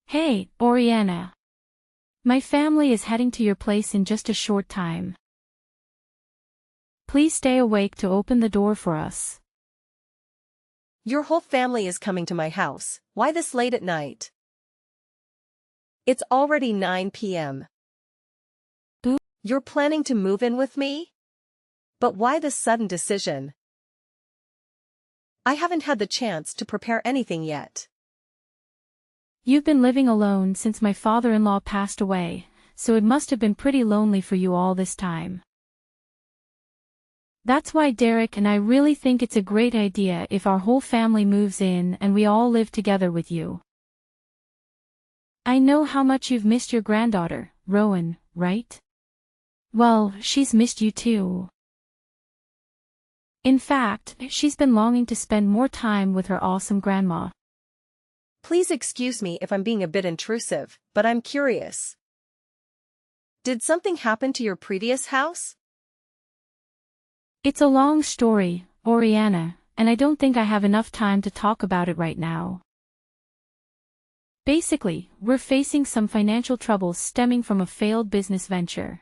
Hey, Oriana. My family is heading to your place in just a short time. Please stay awake to open the door for us. Your whole family is coming to my house. Why this late at night? It's already 9 p.m. Ooh. You're planning to move in with me? But why this sudden decision? I haven't had the chance to prepare anything yet. You've been living alone since my father-in-law passed away, so it must have been pretty lonely for you all this time. That's why Derek and I really think it's a great idea if our whole family moves in and we all live together with you. I know how much you've missed your granddaughter, Rowan, right? Well, she's missed you too. In fact, she's been longing to spend more time with her awesome grandma. Please excuse me if I'm being a bit intrusive, but I'm curious. Did something happen to your previous house? It's a long story, Oriana, and I don't think I have enough time to talk about it right now. Basically, we're facing some financial troubles stemming from a failed business venture.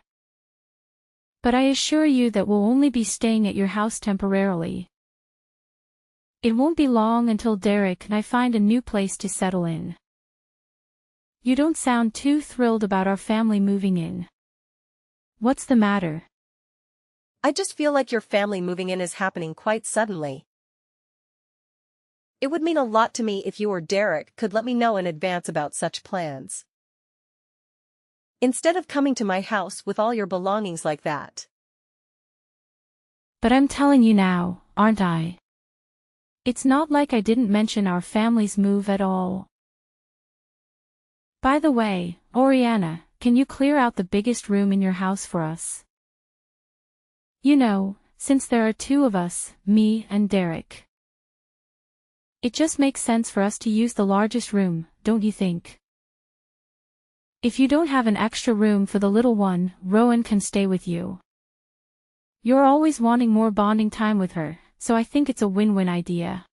But I assure you that we'll only be staying at your house temporarily. It won't be long until Derek and I find a new place to settle in. You don't sound too thrilled about our family moving in. What's the matter? I just feel like your family moving in is happening quite suddenly. It would mean a lot to me if you or Derek could let me know in advance about such plans. Instead of coming to my house with all your belongings like that. But I'm telling you now, aren't I? It's not like I didn't mention our family's move at all. By the way, Oriana, can you clear out the biggest room in your house for us? You know, since there are two of us, me and Derek. It just makes sense for us to use the largest room, don't you think? If you don't have an extra room for the little one, Rowan can stay with you. You're always wanting more bonding time with her, so I think it's a win-win idea.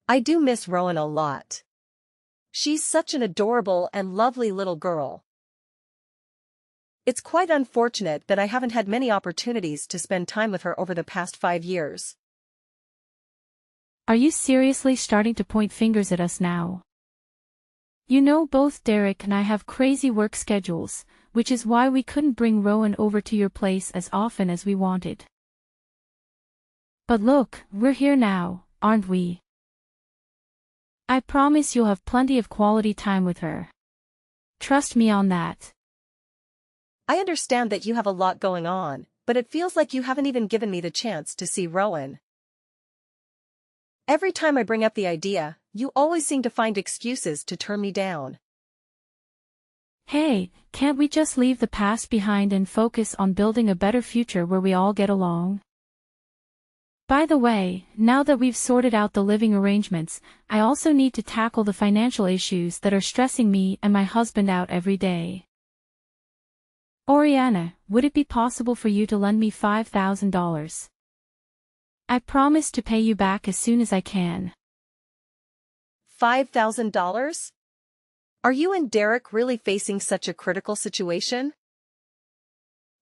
I do miss Rowan a lot. She's such an adorable and lovely little girl. It's quite unfortunate that I haven't had many opportunities to spend time with her over the past 5 years. Are you seriously starting to point fingers at us now? You know, both Derek and I have crazy work schedules, which is why we couldn't bring Rowan over to your place as often as we wanted. But look, we're here now, aren't we? I promise you'll have plenty of quality time with her. Trust me on that. I understand that you have a lot going on, but it feels like you haven't even given me the chance to see Rowan. Every time I bring up the idea, you always seem to find excuses to turn me down. Hey, can't we just leave the past behind and focus on building a better future where we all get along? By the way, now that we've sorted out the living arrangements, I also need to tackle the financial issues that are stressing me and my husband out every day. Oriana, would it be possible for you to lend me $5,000? I promise to pay you back as soon as I can. $5,000? Are you and Derek really facing such a critical situation?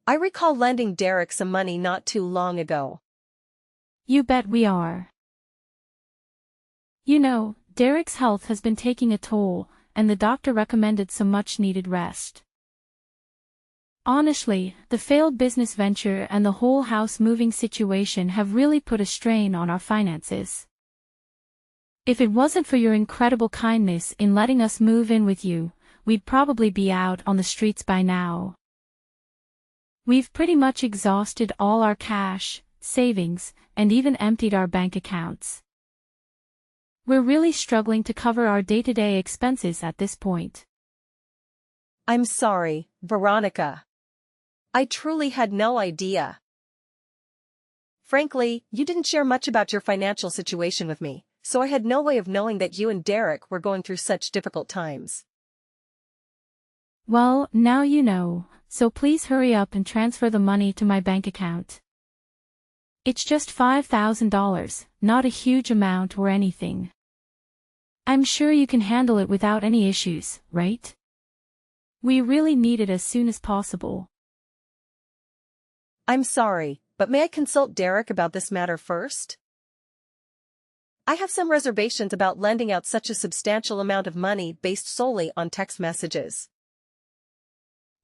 I recall lending Derek some money not too long ago. You bet we are. You know, Derek's health has been taking a toll, and the doctor recommended some much-needed rest. Honestly, the failed business venture and the whole house moving situation have really put a strain on our finances. If it wasn't for your incredible kindness in letting us move in with you, we'd probably be out on the streets by now. We've pretty much exhausted all our cash, savings, and even emptied our bank accounts. We're really struggling to cover our day-to-day expenses at this point. I'm sorry, Veronica. I truly had no idea. Frankly, you didn't share much about your financial situation with me, so I had no way of knowing that you and Derek were going through such difficult times. Well, now you know, so please hurry up and transfer the money to my bank account. It's just $5,000, not a huge amount or anything. I'm sure you can handle it without any issues, right? We really need it as soon as possible. I'm sorry, but may I consult Derek about this matter first? I have some reservations about lending out such a substantial amount of money based solely on text messages.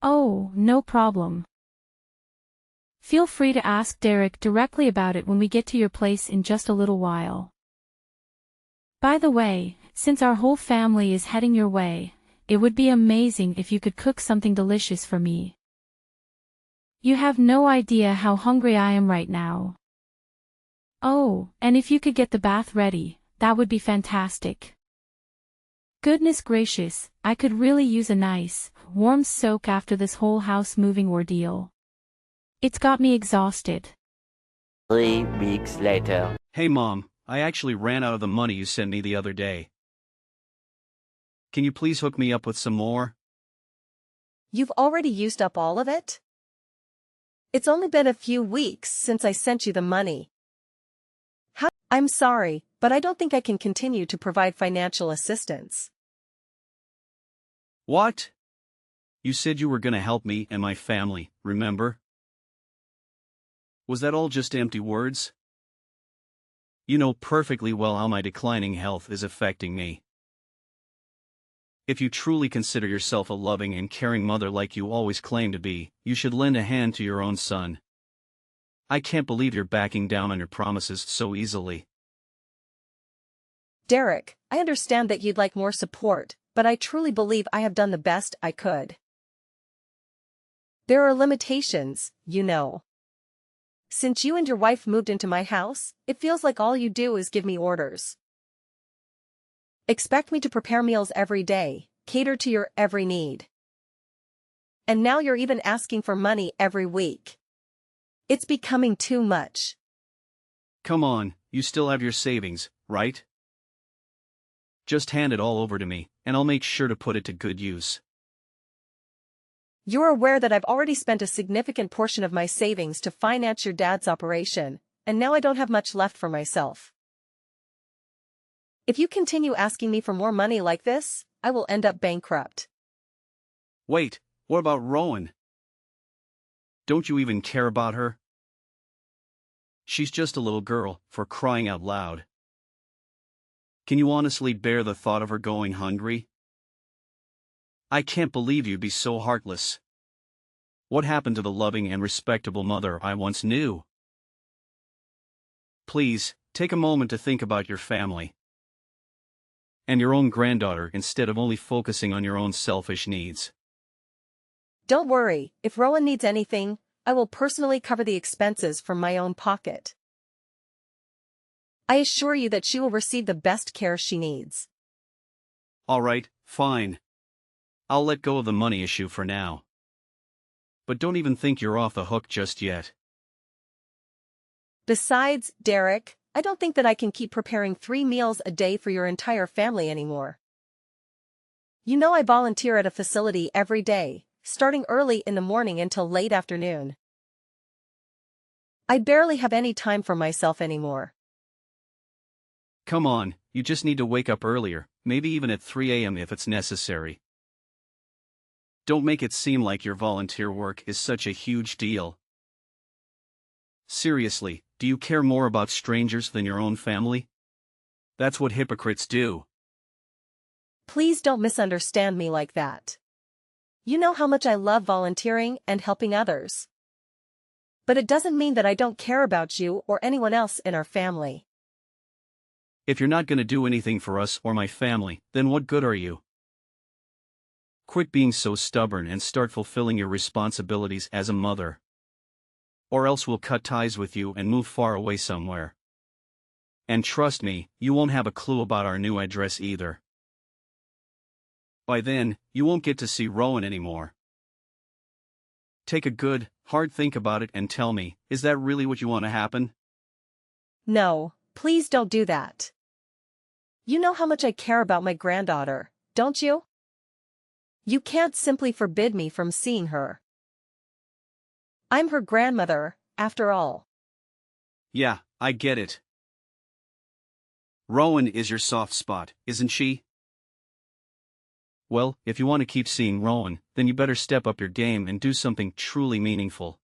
Oh, no problem. Feel free to ask Derek directly about it when we get to your place in just a little while. By the way, since our whole family is heading your way, it would be amazing if you could cook something delicious for me. You have no idea how hungry I am right now. Oh, and if you could get the bath ready, that would be fantastic. Goodness gracious, I could really use a nice, warm soak after this whole house moving ordeal. It's got me exhausted. 3 weeks later. Hey Mom, I actually ran out of the money you sent me the other day. Can you please hook me up with some more? You've already used up all of it? It's only been a few weeks since I sent you the money. I'm sorry, but I don't think I can continue to provide financial assistance. What? You said you were gonna help me and my family, remember? Was that all just empty words? You know perfectly well how my declining health is affecting me. If you truly consider yourself a loving and caring mother like you always claim to be, you should lend a hand to your own son. I can't believe you're backing down on your promises so easily. Derek, I understand that you'd like more support, but I truly believe I have done the best I could. There are limitations, you know. Since you and your wife moved into my house, it feels like all you do is give me orders. Expect me to prepare meals every day, cater to your every need. And now you're even asking for money every week. It's becoming too much. Come on, you still have your savings, right? Just hand it all over to me, and I'll make sure to put it to good use. You're aware that I've already spent a significant portion of my savings to finance your dad's operation, and now I don't have much left for myself. If you continue asking me for more money like this, I will end up bankrupt. Wait, what about Rowan? Don't you even care about her? She's just a little girl, for crying out loud. Can you honestly bear the thought of her going hungry? I can't believe you'd be so heartless. What happened to the loving and respectable mother I once knew? Please, take a moment to think about your family and your own granddaughter instead of only focusing on your own selfish needs. Don't worry, if Rowan needs anything, I will personally cover the expenses from my own pocket. I assure you that she will receive the best care she needs. All right, fine. I'll let go of the money issue for now. But don't even think you're off the hook just yet. Besides, Derek, I don't think that I can keep preparing 3 meals a day for your entire family anymore. You know I volunteer at a facility every day, starting early in the morning until late afternoon. I barely have any time for myself anymore. Come on, you just need to wake up earlier, maybe even at 3 a.m. if it's necessary. Don't make it seem like your volunteer work is such a huge deal. Seriously, do you care more about strangers than your own family? That's what hypocrites do. Please don't misunderstand me like that. You know how much I love volunteering and helping others. But it doesn't mean that I don't care about you or anyone else in our family. If you're not going to do anything for us or my family, then what good are you? Quit being so stubborn and start fulfilling your responsibilities as a mother. Or else we'll cut ties with you and move far away somewhere. And trust me, you won't have a clue about our new address either. By then, you won't get to see Rowan anymore. Take a good, hard think about it and tell me, is that really what you want to happen? No, please don't do that. You know how much I care about my granddaughter, don't you? You can't simply forbid me from seeing her. I'm her grandmother, after all. Yeah, I get it. Rowan is your soft spot, isn't she? Well, if you want to keep seeing Rowan, then you better step up your game and do something truly meaningful.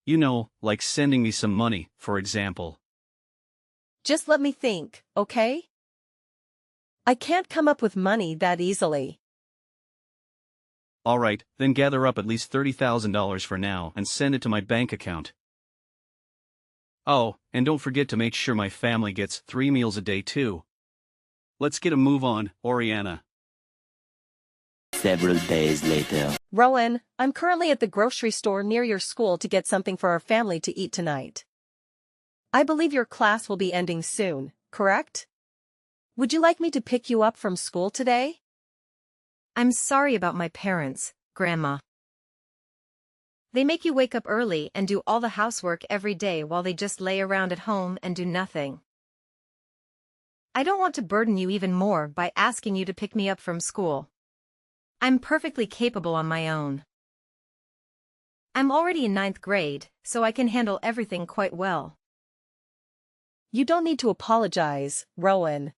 You know, like sending me some money, for example. Just let me think, okay? I can't come up with money that easily. Alright, then gather up at least $30,000 for now and send it to my bank account. Oh, and don't forget to make sure my family gets 3 meals a day too. Let's get a move on, Oriana. Several days later. Rowan, I'm currently at the grocery store near your school to get something for our family to eat tonight. I believe your class will be ending soon, correct? Would you like me to pick you up from school today? I'm sorry about my parents, Grandma. They make you wake up early and do all the housework every day while they just lay around at home and do nothing. I don't want to burden you even more by asking you to pick me up from school. I'm perfectly capable on my own. I'm already in 9th grade, so I can handle everything quite well. You don't need to apologize, Rowan.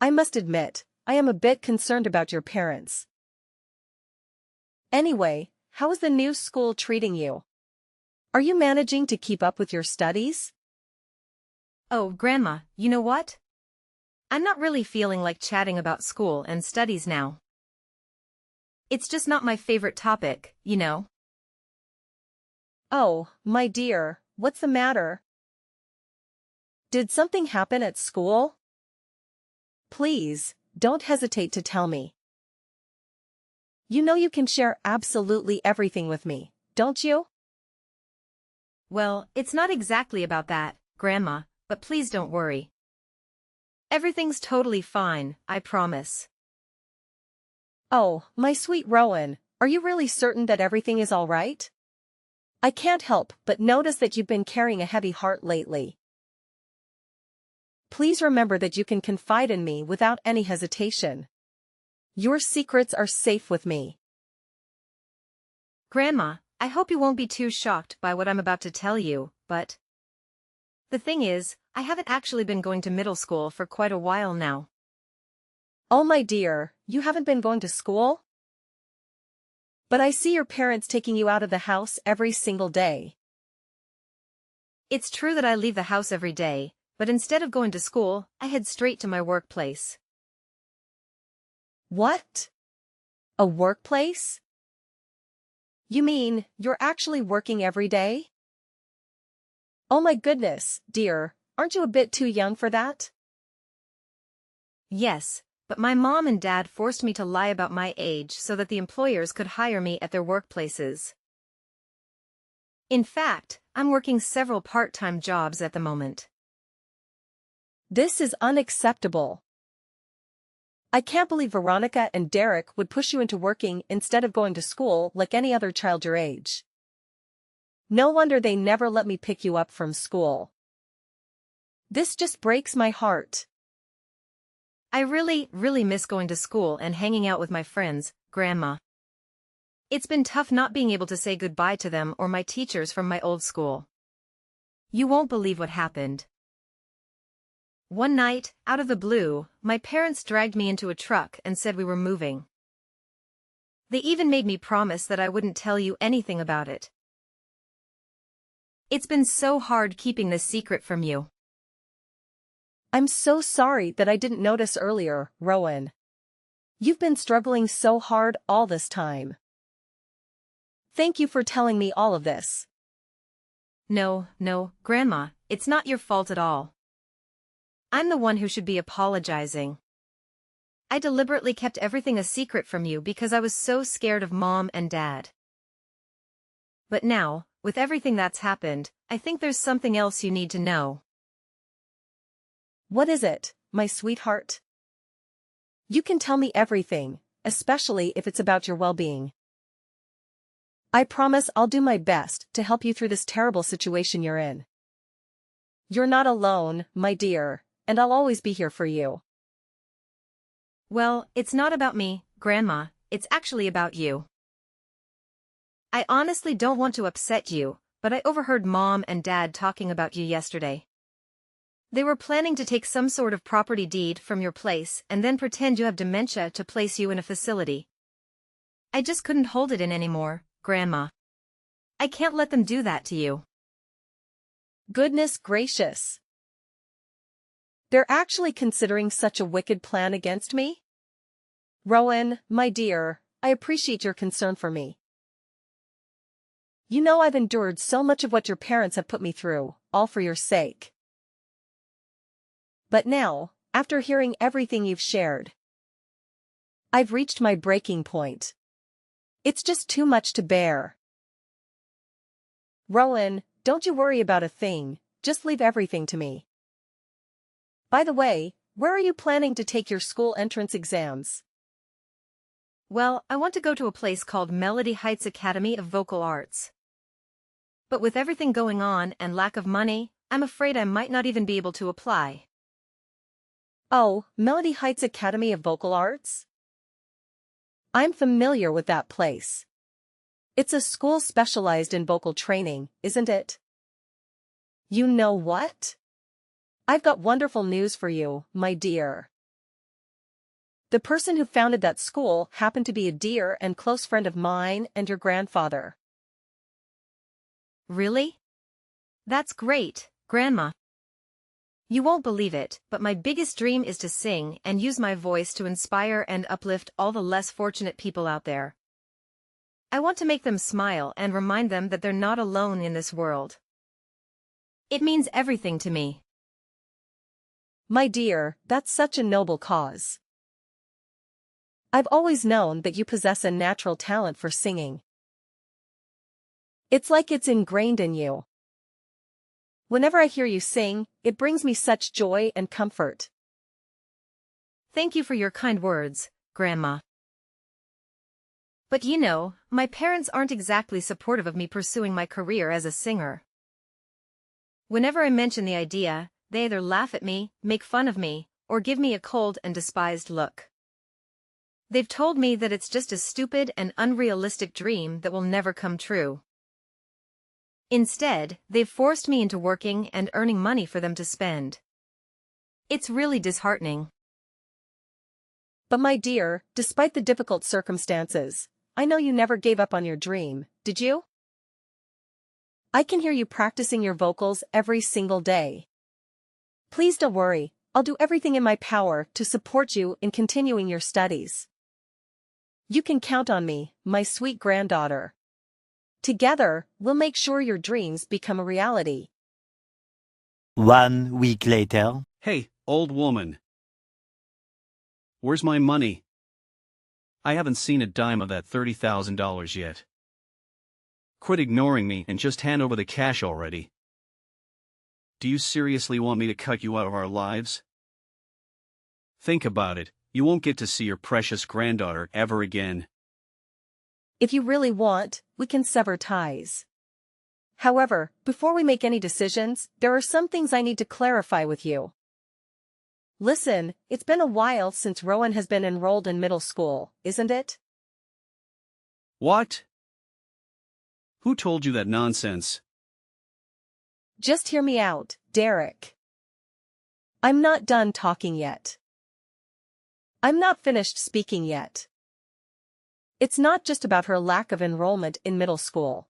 I must admit, I am a bit concerned about your parents. Anyway, how is the new school treating you? Are you managing to keep up with your studies? Oh, Grandma, you know what? I'm not really feeling like chatting about school and studies now. It's just not my favorite topic, you know? Oh, my dear, what's the matter? Did something happen at school? Please, don't hesitate to tell me. You know you can share absolutely everything with me, don't you? Well, it's not exactly about that, Grandma, but please don't worry. Everything's totally fine, I promise. Oh, my sweet Rowan, are you really certain that everything is all right? I can't help but notice that you've been carrying a heavy heart lately. Please remember that you can confide in me without any hesitation. Your secrets are safe with me. Grandma, I hope you won't be too shocked by what I'm about to tell you, but the thing is, I haven't actually been going to middle school for quite a while now. Oh my dear, you haven't been going to school? But I see your parents taking you out of the house every single day. It's true that I leave the house every day, but instead of going to school, I head straight to my workplace. What? A workplace? You mean, you're actually working every day? Oh my goodness, dear, aren't you a bit too young for that? Yes, but my mom and dad forced me to lie about my age so that the employers could hire me at their workplaces. In fact, I'm working several part-time jobs at the moment. This is unacceptable. I can't believe Veronica and Derek would push you into working instead of going to school like any other child your age. No wonder they never let me pick you up from school. This just breaks my heart. I really miss going to school and hanging out with my friends, Grandma. It's been tough not being able to say goodbye to them or my teachers from my old school. You won't believe what happened. One night, out of the blue, my parents dragged me into a truck and said we were moving. They even made me promise that I wouldn't tell you anything about it. It's been so hard keeping this secret from you. I'm so sorry that I didn't notice earlier, Rowan. You've been struggling so hard all this time. Thank you for telling me all of this. No, Grandma, it's not your fault at all. I'm the one who should be apologizing. I deliberately kept everything a secret from you because I was so scared of Mom and Dad. But now, with everything that's happened, I think there's something else you need to know. What is it, my sweetheart? You can tell me everything, especially if it's about your well-being. I promise I'll do my best to help you through this terrible situation you're in. You're not alone, my dear, and I'll always be here for you. Well, it's not about me, Grandma, it's actually about you. I honestly don't want to upset you, but I overheard Mom and Dad talking about you yesterday. They were planning to take some sort of property deed from your place and then pretend you have dementia to place you in a facility. I just couldn't hold it in anymore, Grandma. I can't let them do that to you. Goodness gracious. They're actually considering such a wicked plan against me? Rowan, my dear, I appreciate your concern for me. You know I've endured so much of what your parents have put me through, all for your sake. But now, after hearing everything you've shared, I've reached my breaking point. It's just too much to bear. Rowan, don't you worry about a thing, just leave everything to me. By the way, where are you planning to take your school entrance exams? Well, I want to go to a place called Melody Heights Academy of Vocal Arts. But with everything going on and lack of money, I'm afraid I might not even be able to apply. Oh, Melody Heights Academy of Vocal Arts? I'm familiar with that place. It's a school specialized in vocal training, isn't it? You know what? I've got wonderful news for you, my dear. The person who founded that school happened to be a dear and close friend of mine and your grandfather. Really? That's great, Grandma. You won't believe it, but my biggest dream is to sing and use my voice to inspire and uplift all the less fortunate people out there. I want to make them smile and remind them that they're not alone in this world. It means everything to me. My dear, that's such a noble cause. I've always known that you possess a natural talent for singing. It's like it's ingrained in you. Whenever I hear you sing, it brings me such joy and comfort. Thank you for your kind words, Grandma. But you know, my parents aren't exactly supportive of me pursuing my career as a singer. Whenever I mention the idea, they either laugh at me, make fun of me, or give me a cold and despised look. They've told me that it's just a stupid and unrealistic dream that will never come true. Instead, they've forced me into working and earning money for them to spend. It's really disheartening. But my dear, despite the difficult circumstances, I know you never gave up on your dream, did you? I can hear you practicing your vocals every single day. Please don't worry, I'll do everything in my power to support you in continuing your studies. You can count on me, my sweet granddaughter. Together, we'll make sure your dreams become a reality. 1 week later. Hey, old woman. Where's my money? I haven't seen a dime of that $30,000 yet. Quit ignoring me and just hand over the cash already. Do you seriously want me to cut you out of our lives? Think about it, you won't get to see your precious granddaughter ever again. If you really want, we can sever ties. However, before we make any decisions, there are some things I need to clarify with you. Listen, it's been a while since Rowan has been enrolled in middle school, isn't it? What? Who told you that nonsense? Just hear me out, Derek. I'm not done talking yet. I'm not finished speaking yet. It's not just about her lack of enrollment in middle school.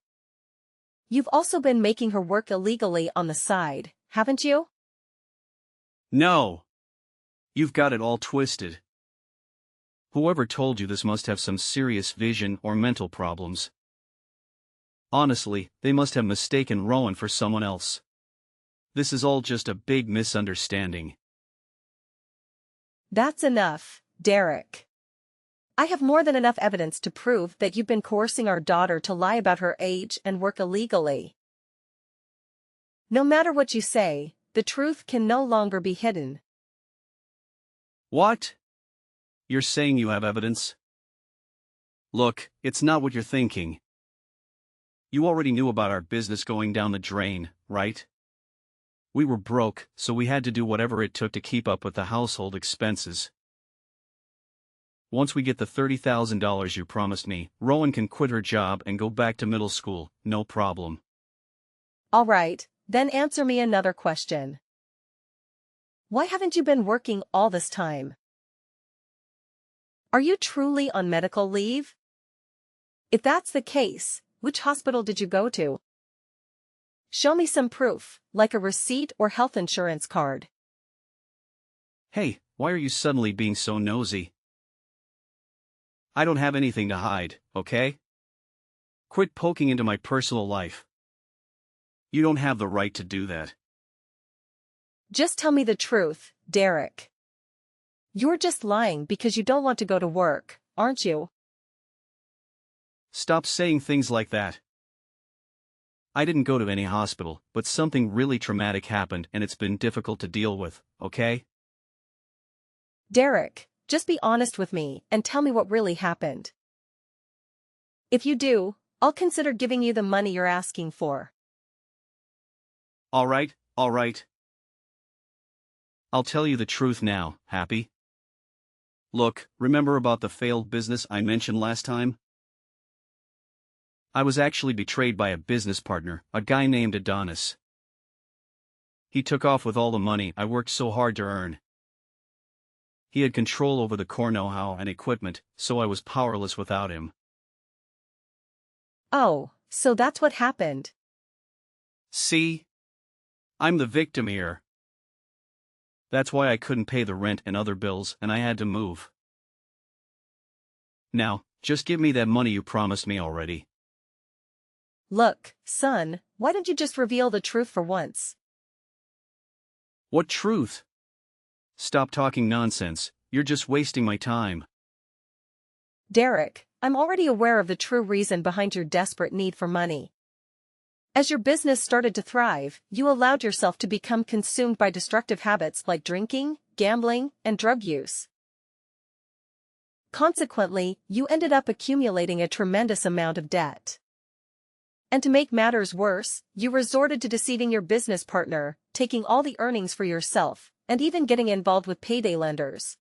You've also been making her work illegally on the side, haven't you? No. You've got it all twisted. Whoever told you this must have some serious vision or mental problems. Honestly, they must have mistaken Rowan for someone else. This is all just a big misunderstanding. That's enough, Derek. I have more than enough evidence to prove that you've been coercing our daughter to lie about her age and work illegally. No matter what you say, the truth can no longer be hidden. What? You're saying you have evidence? Look, it's not what you're thinking. You already knew about our business going down the drain, right? We were broke, so we had to do whatever it took to keep up with the household expenses. Once we get the $30,000 you promised me, Rowan can quit her job and go back to middle school, no problem. All right, then answer me another question. Why haven't you been working all this time? Are you truly on medical leave? If that's the case, which hospital did you go to? Show me some proof, like a receipt or health insurance card. Hey, why are you suddenly being so nosy? I don't have anything to hide, okay? Quit poking into my personal life. You don't have the right to do that. Just tell me the truth, Derek. You're just lying because you don't want to go to work, aren't you? Stop saying things like that. I didn't go to any hospital, but something really traumatic happened and it's been difficult to deal with, okay? Derek, just be honest with me and tell me what really happened. If you do, I'll consider giving you the money you're asking for. All right. I'll tell you the truth now, Happy. Look, remember about the failed business I mentioned last time? I was actually betrayed by a business partner, a guy named Adonis. He took off with all the money I worked so hard to earn. He had control over the core know-how and equipment, so I was powerless without him. Oh, so that's what happened. See? I'm the victim here. That's why I couldn't pay the rent and other bills and I had to move. Now, just give me that money you promised me already. Look, son, why don't you just reveal the truth for once? What truth? Stop talking nonsense, you're just wasting my time. Derek, I'm already aware of the true reason behind your desperate need for money. As your business started to thrive, you allowed yourself to become consumed by destructive habits like drinking, gambling, and drug use. Consequently, you ended up accumulating a tremendous amount of debt. And to make matters worse, you resorted to deceiving your business partner, taking all the earnings for yourself, and even getting involved with payday lenders.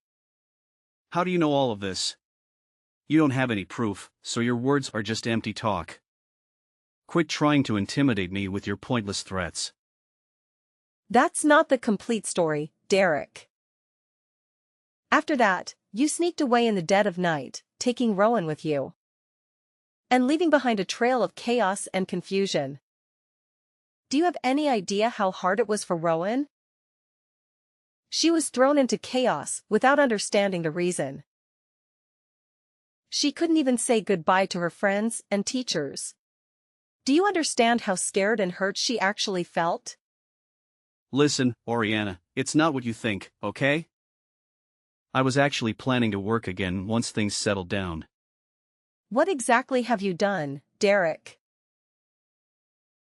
How do you know all of this? You don't have any proof, so your words are just empty talk. Quit trying to intimidate me with your pointless threats. That's not the complete story, Derek. After that, you sneaked away in the dead of night, taking Rowan with you. And leaving behind a trail of chaos and confusion. Do you have any idea how hard it was for Rowan? She was thrown into chaos without understanding the reason. She couldn't even say goodbye to her friends and teachers. Do you understand how scared and hurt she actually felt? Listen, Oriana, it's not what you think, okay? I was actually planning to work again once things settled down. What exactly have you done, Derek?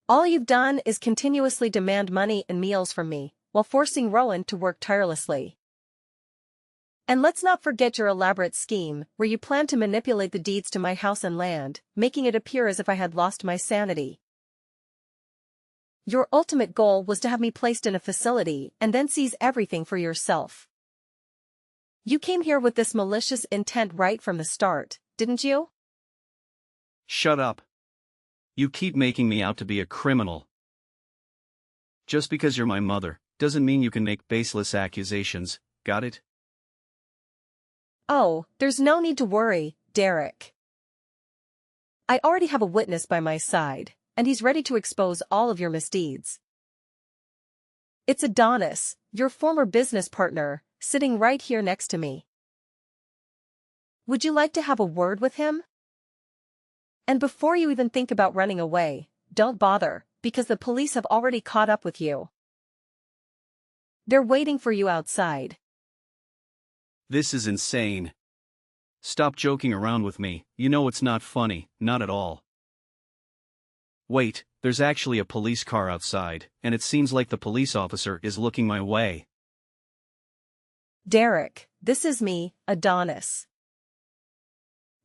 All you've done is continuously demand money and meals from me, while forcing Rowan to work tirelessly. And let's not forget your elaborate scheme, where you plan to manipulate the deeds to my house and land, making it appear as if I had lost my sanity. Your ultimate goal was to have me placed in a facility and then seize everything for yourself. You came here with this malicious intent right from the start, didn't you? Shut up. You keep making me out to be a criminal. Just because you're my mother, doesn't mean you can make baseless accusations, got it? Oh, there's no need to worry, Derek. I already have a witness by my side, and he's ready to expose all of your misdeeds. It's Adonis, your former business partner, sitting right here next to me. Would you like to have a word with him? And before you even think about running away, don't bother, because the police have already caught up with you. They're waiting for you outside. This is insane. Stop joking around with me, you know it's not funny, not at all. Wait, there's actually a police car outside, and it seems like the police officer is looking my way. Derek, this is me, Adonis.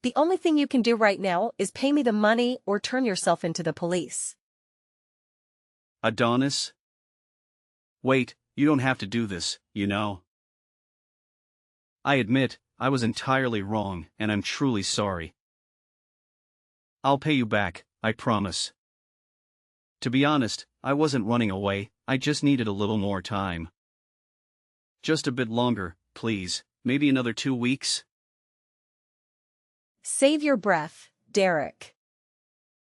The only thing you can do right now is pay me the money or turn yourself into the police. Adonis? Wait, you don't have to do this, you know. I admit, I was entirely wrong, and I'm truly sorry. I'll pay you back, I promise. To be honest, I wasn't running away, I just needed a little more time. Just a bit longer, please, maybe another 2 weeks? Save your breath, Derek.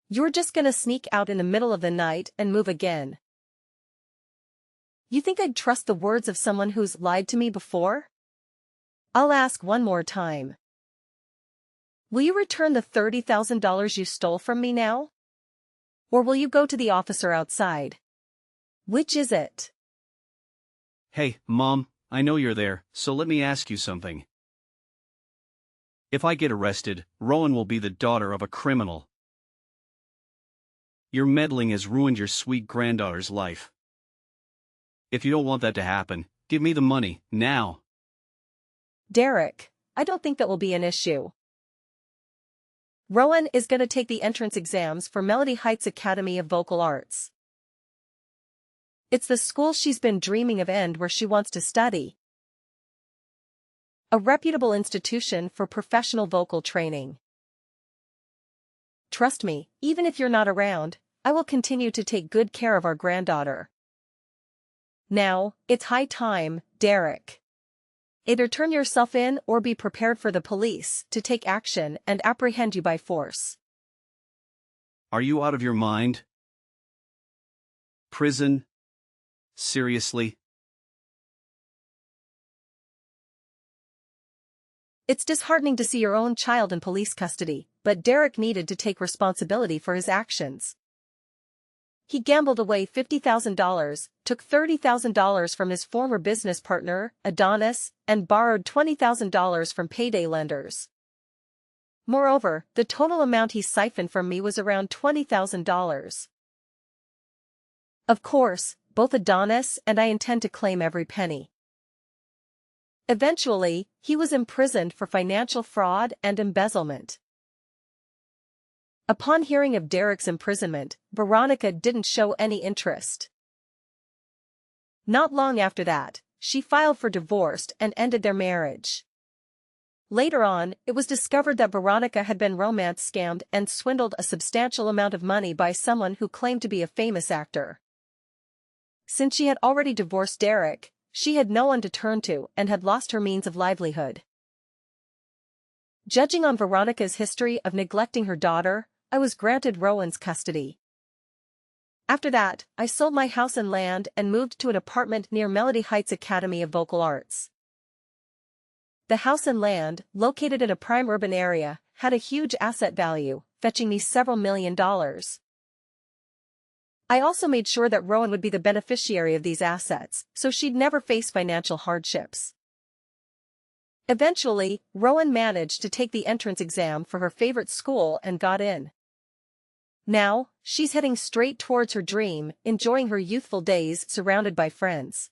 You're just gonna sneak out in the middle of the night and move again. You think I'd trust the words of someone who's lied to me before? I'll ask one more time. Will you return the $30,000 you stole from me now? Or will you go to the officer outside? Which is it? Hey, Mom, I know you're there, so let me ask you something. If I get arrested, Rowan will be the daughter of a criminal. Your meddling has ruined your sweet granddaughter's life. If you don't want that to happen, give me the money, now. Derek, I don't think that will be an issue. Rowan is going to take the entrance exams for Melody Heights Academy of Vocal Arts. It's the school she's been dreaming of and where she wants to study. A reputable institution for professional vocal training. Trust me, even if you're not around, I will continue to take good care of our granddaughter. Now, it's high time, Derek. Either turn yourself in or be prepared for the police to take action and apprehend you by force. Are you out of your mind? Prison? Seriously? It's disheartening to see your own child in police custody, but Derek needed to take responsibility for his actions. He gambled away $50,000, took $30,000 from his former business partner, Adonis, and borrowed $20,000 from payday lenders. Moreover, the total amount he siphoned from me was around $20,000. Of course, both Adonis and I intend to claim every penny. Eventually, he was imprisoned for financial fraud and embezzlement. Upon hearing of Derek's imprisonment, Veronica didn't show any interest. Not long after that, she filed for divorce and ended their marriage. Later on, it was discovered that Veronica had been romance scammed and swindled a substantial amount of money by someone who claimed to be a famous actor. Since she had already divorced Derek, she had no one to turn to and had lost her means of livelihood. Judging on Veronica's history of neglecting her daughter, I was granted Rowan's custody. After that, I sold my house and land and moved to an apartment near Melody Heights Academy of Vocal Arts. The house and land, located in a prime urban area, had a huge asset value, fetching me several $1,000,000. I also made sure that Rowan would be the beneficiary of these assets, so she'd never face financial hardships. Eventually, Rowan managed to take the entrance exam for her favorite school and got in. Now, she's heading straight towards her dream, enjoying her youthful days surrounded by friends.